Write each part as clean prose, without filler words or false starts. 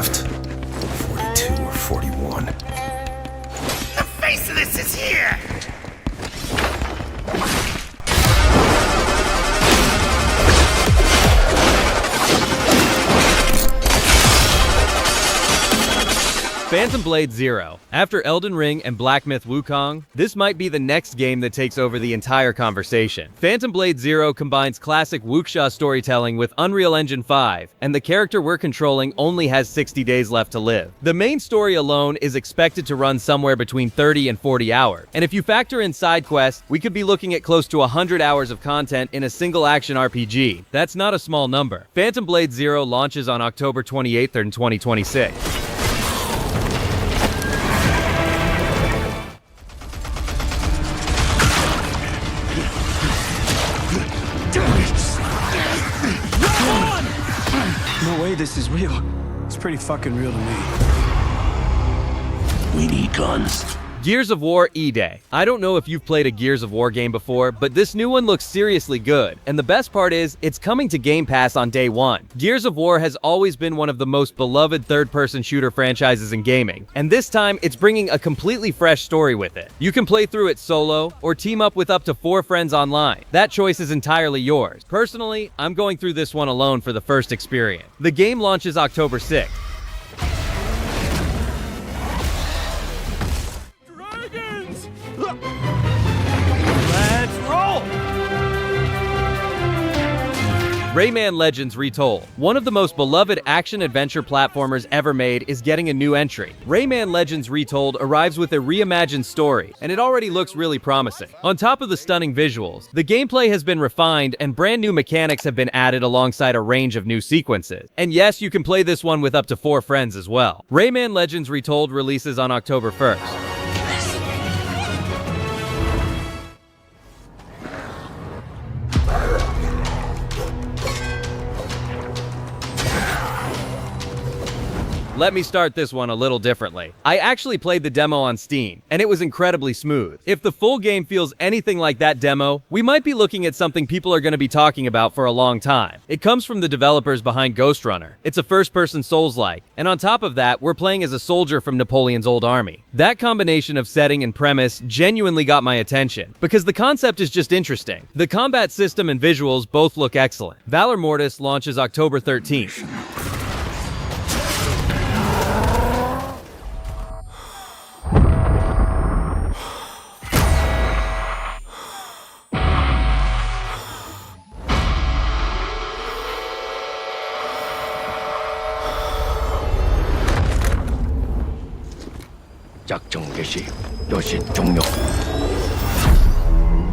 left. 42 or 41. The face of this is here! Phantom Blade Zero. After Elden Ring and Black Myth Wukong, this might be the next game that takes over the entire conversation. Phantom Blade Zero combines classic wuxia storytelling with Unreal Engine 5, and the character we're controlling only has 60 days left to live. The main story alone is expected to run somewhere between 30 and 40 hours, and if you factor in side quests, we could be looking at close to 100 hours of content in a single action RPG. That's not a small number. Phantom Blade Zero launches on October 28th in 2026. No way this is real. It's pretty fucking real to me. We need guns. Gears of War E-Day. I don't know if you've played a Gears of War game before, but this new one looks seriously good. And the best part is, it's coming to Game Pass on day one. Gears of War has always been one of the most beloved third-person shooter franchises in gaming. And this time, it's bringing a completely fresh story with it. You can play through it solo, or team up with up to 4 friends online. That choice is entirely yours. Personally, I'm going through this one alone for the first experience. The game launches October 6th. Let's roll! Rayman Legends Retold. One of the most beloved action-adventure platformers ever made is getting a new entry. Rayman Legends Retold arrives with a reimagined story, and it already looks really promising. On top of the stunning visuals, the gameplay has been refined and brand new mechanics have been added alongside a range of new sequences. And yes, you can play this one with up to 4 friends as well. Rayman Legends Retold releases on October 1st. Let me start this one a little differently. I actually played the demo on Steam, and it was incredibly smooth. If the full game feels anything like that demo, we might be looking at something people are going to be talking about for a long time. It comes from the developers behind Ghost Runner. It's a first-person Souls-like, and on top of that, we're playing as a soldier from Napoleon's old army. That combination of setting and premise genuinely got my attention, because the concept is just interesting. The combat system and visuals both look excellent. Valor Mortis launches October 13th.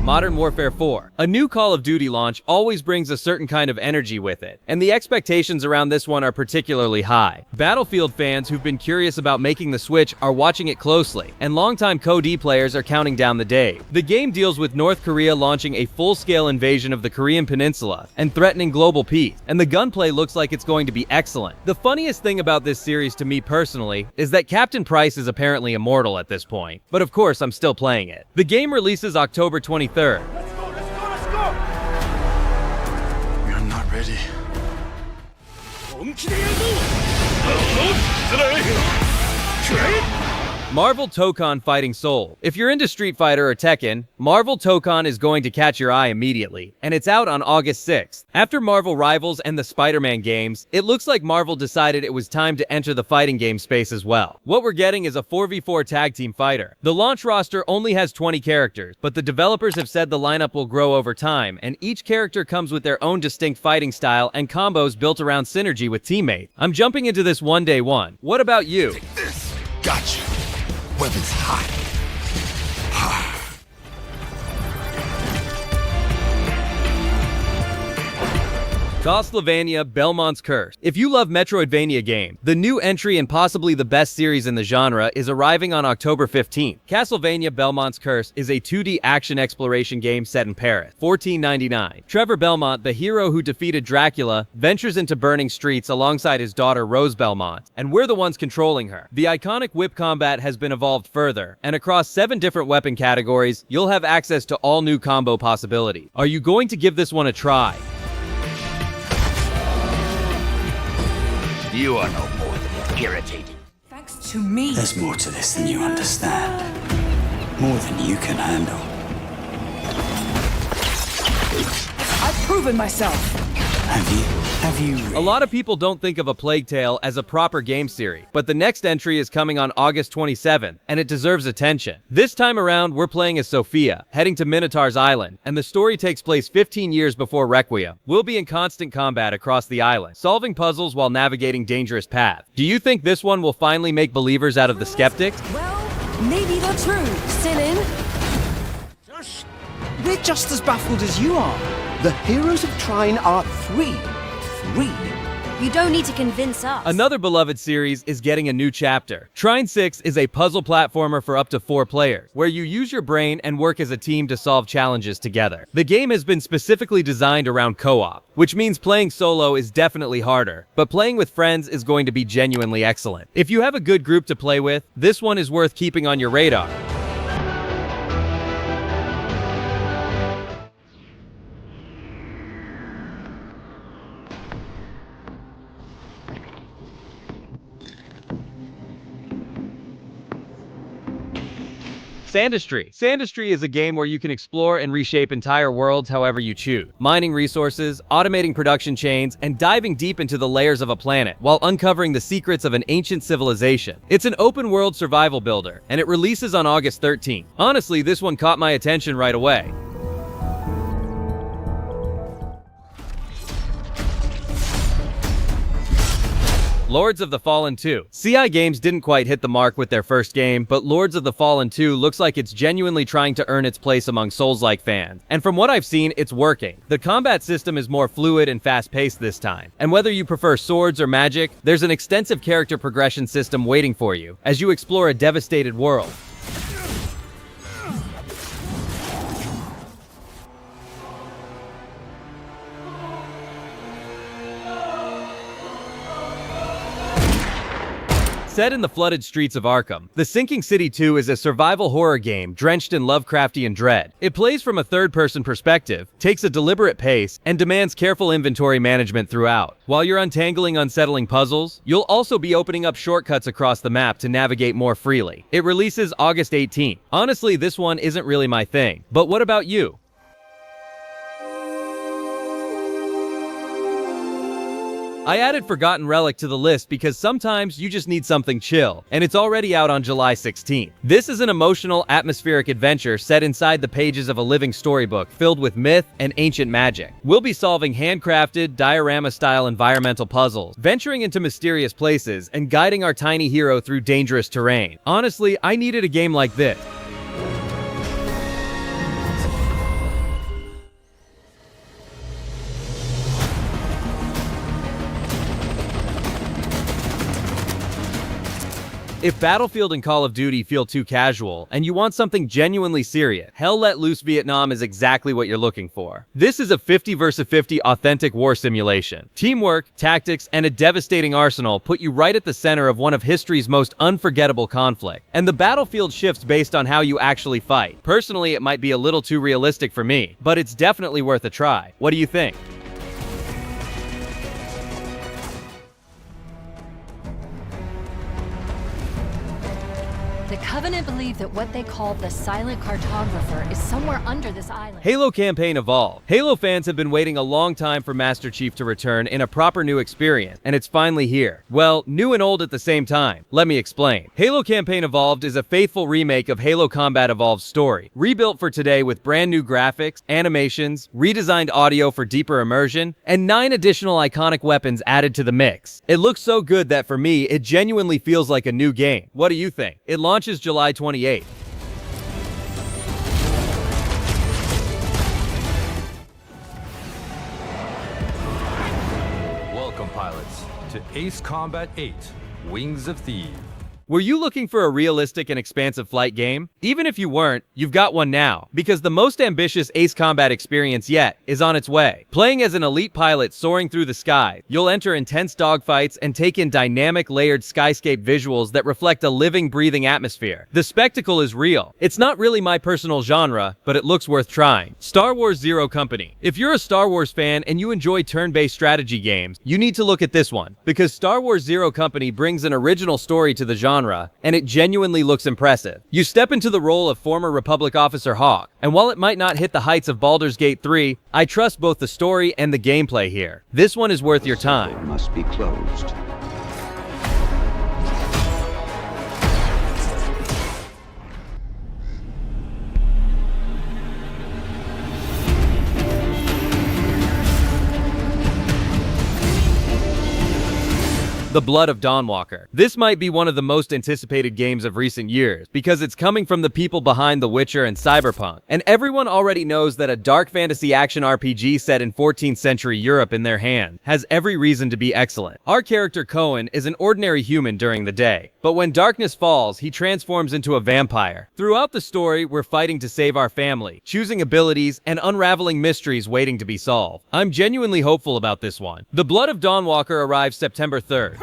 Modern Warfare 4. A new Call of Duty launch always brings a certain kind of energy with it, and the expectations around this one are particularly high. Battlefield fans who've been curious about making the switch are watching it closely, and longtime COD players are counting down the day. The game deals with North Korea launching a full-scale invasion of the Korean peninsula and threatening global peace, and the gunplay looks like it's going to be excellent. The funniest thing about this series to me personally is that Captain Price is apparently immortal at this point, but of course I'm still playing it. The game releases October 23rd. Let's go! We are not ready. Marvel Tokon Fighting Soul. If you're into Street Fighter or Tekken, Marvel Tokon is going to catch your eye immediately, and it's out on August 6th. After Marvel Rivals and the Spider-Man games, it looks like Marvel decided it was time to enter the fighting game space as well. What we're getting is a 4v4 tag team fighter. The launch roster only has 20 characters, but the developers have said the lineup will grow over time, and each character comes with their own distinct fighting style and combos built around synergy with teammates. I'm jumping into this one day one. What about you? Take this! Gotcha! Weapons hot. Castlevania Belmont's Curse. If you love Metroidvania games, the new entry and possibly the best series in the genre is arriving on October 15th. Castlevania Belmont's Curse is a 2D action exploration game set in Paris, 1499. Trevor Belmont, the hero who defeated Dracula, ventures into burning streets alongside his daughter Rose Belmont, and we're the ones controlling her. The iconic whip combat has been evolved further, and across 7 different weapon categories, you'll have access to all new combo possibilities. Are you going to give this one a try? You are no more than a irritating. Thanks to me. There's more to this than you understand. More than you can handle. I've proven myself. Have you? Have you? A lot of people don't think of A Plague Tale as a proper game series, but the next entry is coming on August 27th, and it deserves attention. This time around, we're playing as Sophia, heading to Minotaur's Island, and the story takes place 15 years before Requiem. We'll be in constant combat across the island, solving puzzles while navigating dangerous paths. Do you think this one will finally make believers out of the skeptics? Well, maybe not true. Sinin. We're just as baffled as you are. The heroes of Trine are three. You don't need to convince us. Another beloved series is getting a new chapter. Trine 6 is a puzzle platformer for up to 4 players, where you use your brain and work as a team to solve challenges together. The game has been specifically designed around co-op, which means playing solo is definitely harder, but playing with friends is going to be genuinely excellent. If you have a good group to play with, this one is worth keeping on your radar. Sandustry. Sandustry is a game where you can explore and reshape entire worlds however you choose, mining resources, automating production chains, and diving deep into the layers of a planet, while uncovering the secrets of an ancient civilization. It's an open-world survival builder, and it releases on August 13th. Honestly, this one caught my attention right away. Lords of the Fallen 2. CI Games didn't quite hit the mark with their first game, but Lords of the Fallen 2 looks like it's genuinely trying to earn its place among Souls-like fans. And from what I've seen, it's working. The combat system is more fluid and fast-paced this time. And whether you prefer swords or magic, there's an extensive character progression system waiting for you as you explore a devastated world. Set in the flooded streets of Arkham, The Sinking City 2 is a survival horror game drenched in Lovecraftian dread. It plays from a third-person perspective, takes a deliberate pace, and demands careful inventory management throughout. While you're untangling unsettling puzzles, you'll also be opening up shortcuts across the map to navigate more freely. It releases August 18th. Honestly, this one isn't really my thing. But what about you? I added Forgotten Relic to the list because sometimes you just need something chill, and it's already out on July 16th. This is an emotional, atmospheric adventure set inside the pages of a living storybook filled with myth and ancient magic. We'll be solving handcrafted, diorama-style environmental puzzles, venturing into mysterious places, and guiding our tiny hero through dangerous terrain. Honestly, I needed a game like this. If Battlefield and Call of Duty feel too casual, and you want something genuinely serious, Hell Let Loose Vietnam is exactly what you're looking for. This is a 50 vs 50 authentic war simulation. Teamwork, tactics, and a devastating arsenal put you right at the center of one of history's most unforgettable conflicts. And the battlefield shifts based on how you actually fight. Personally, it might be a little too realistic for me, but it's definitely worth a try. What do you think? The Covenant believe that what they call the Silent Cartographer is somewhere under this island. Halo Campaign Evolved. Halo fans have been waiting a long time for Master Chief to return in a proper new experience, and it's finally here. Well, new and old at the same time. Let me explain. Halo Campaign Evolved is a faithful remake of Halo Combat Evolved's story, rebuilt for today with brand new graphics, animations, redesigned audio for deeper immersion, and 9 additional iconic weapons added to the mix. It looks so good that for me, it genuinely feels like a new game. What do you think? It launches July 28th. Welcome, pilots, to Ace Combat 8, Wings of Theve. Were you looking for a realistic and expansive flight game? Even if you weren't, you've got one now, because the most ambitious Ace Combat experience yet is on its way. Playing as an elite pilot soaring through the sky, you'll enter intense dogfights and take in dynamic layered skyscape visuals that reflect a living, breathing atmosphere. The spectacle is real. It's not really my personal genre, but it looks worth trying. Star Wars Zero Company. If you're a Star Wars fan and you enjoy turn-based strategy games, you need to look at this one, because Star Wars Zero Company brings an original story to the genre, and it genuinely looks impressive. You step into the role of former Republic officer Hawk, and while it might not hit the heights of Baldur's Gate 3, I trust both the story and the gameplay here. This one is worth your time. Must be closed. The Blood of Dawnwalker. This might be one of the most anticipated games of recent years, because it's coming from the people behind The Witcher and Cyberpunk, and everyone already knows that a dark fantasy action RPG set in 14th century Europe in their hand has every reason to be excellent. Our character Cohen is an ordinary human during the day, but when darkness falls, he transforms into a vampire. Throughout the story, we're fighting to save our family, choosing abilities, and unraveling mysteries waiting to be solved. I'm genuinely hopeful about this one. The Blood of Dawnwalker arrives September 3rd.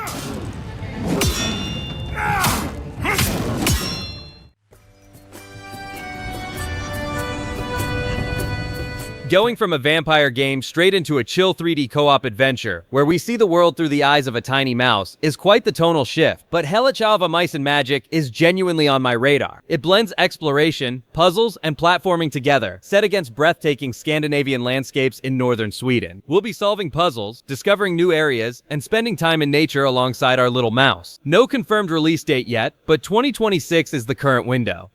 Going from a vampire game straight into a chill 3D co-op adventure, where we see the world through the eyes of a tiny mouse, is quite the tonal shift, but Hela Chava Mice and Magic is genuinely on my radar. It blends exploration, puzzles, and platforming together, set against breathtaking Scandinavian landscapes in northern Sweden. We'll be solving puzzles, discovering new areas, and spending time in nature alongside our little mouse. No confirmed release date yet, but 2026 is the current window.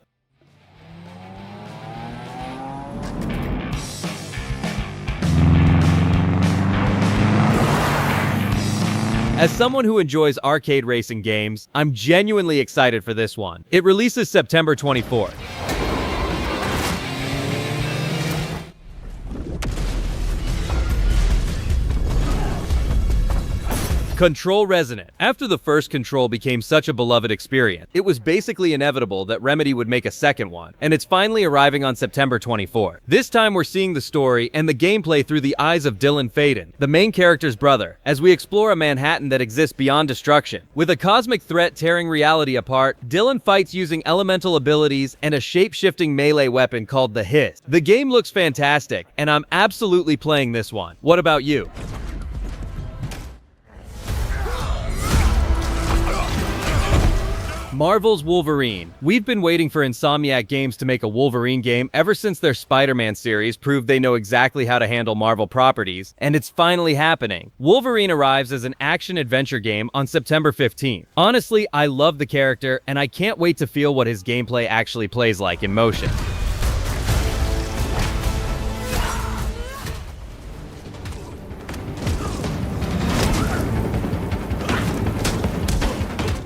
As someone who enjoys arcade racing games, I'm genuinely excited for this one. It releases September 24th. Control Resonant. After the first Control became such a beloved experience, it was basically inevitable that Remedy would make a second one, and it's finally arriving on September 24th. This time we're seeing the story and the gameplay through the eyes of Dylan Faden, the main character's brother, as we explore a Manhattan that exists beyond destruction. With a cosmic threat tearing reality apart, Dylan fights using elemental abilities and a shape-shifting melee weapon called the Hiss. The game looks fantastic, and I'm absolutely playing this one. What about you? Marvel's Wolverine. We've been waiting for Insomniac Games to make a Wolverine game ever since their Spider-Man series proved they know exactly how to handle Marvel properties, and it's finally happening. Wolverine arrives as an action-adventure game on September 15th. Honestly, I love the character, and I can't wait to feel what his gameplay actually plays like in motion.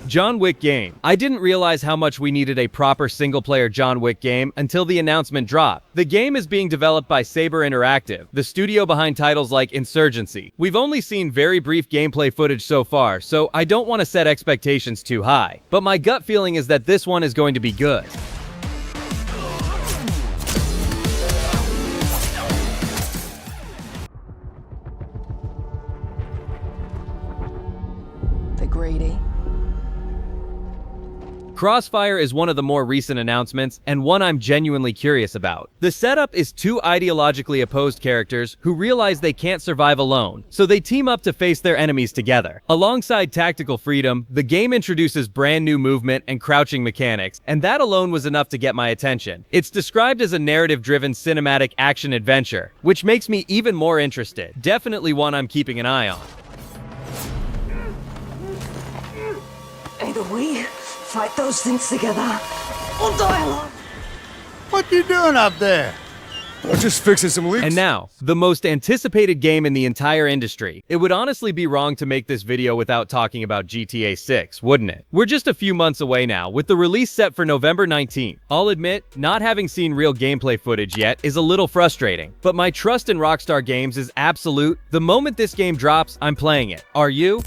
John Wick game. I didn't realize how much we needed a proper single-player John Wick game until the announcement dropped. The game is being developed by Saber Interactive, the studio behind titles like Insurgency. We've only seen very brief gameplay footage so far, so I don't want to set expectations too high. But my gut feeling is that this one is going to be good. The greedy. Crossfire is one of the more recent announcements, and one I'm genuinely curious about. The setup is two ideologically opposed characters who realize they can't survive alone, so they team up to face their enemies together. Alongside tactical freedom, the game introduces brand new movement and crouching mechanics, and that alone was enough to get my attention. It's described as a narrative-driven cinematic action-adventure, which makes me even more interested. Definitely one I'm keeping an eye on. Either we fight those things together, or die alone. What you doing up there? I'm just fixing some leaks. And now, the most anticipated game in the entire industry. It would honestly be wrong to make this video without talking about GTA 6, wouldn't it? We're just a few months away now, with the release set for November 19th. I'll admit, not having seen real gameplay footage yet is a little frustrating, but my trust in Rockstar Games is absolute. The moment this game drops, I'm playing it. Are you?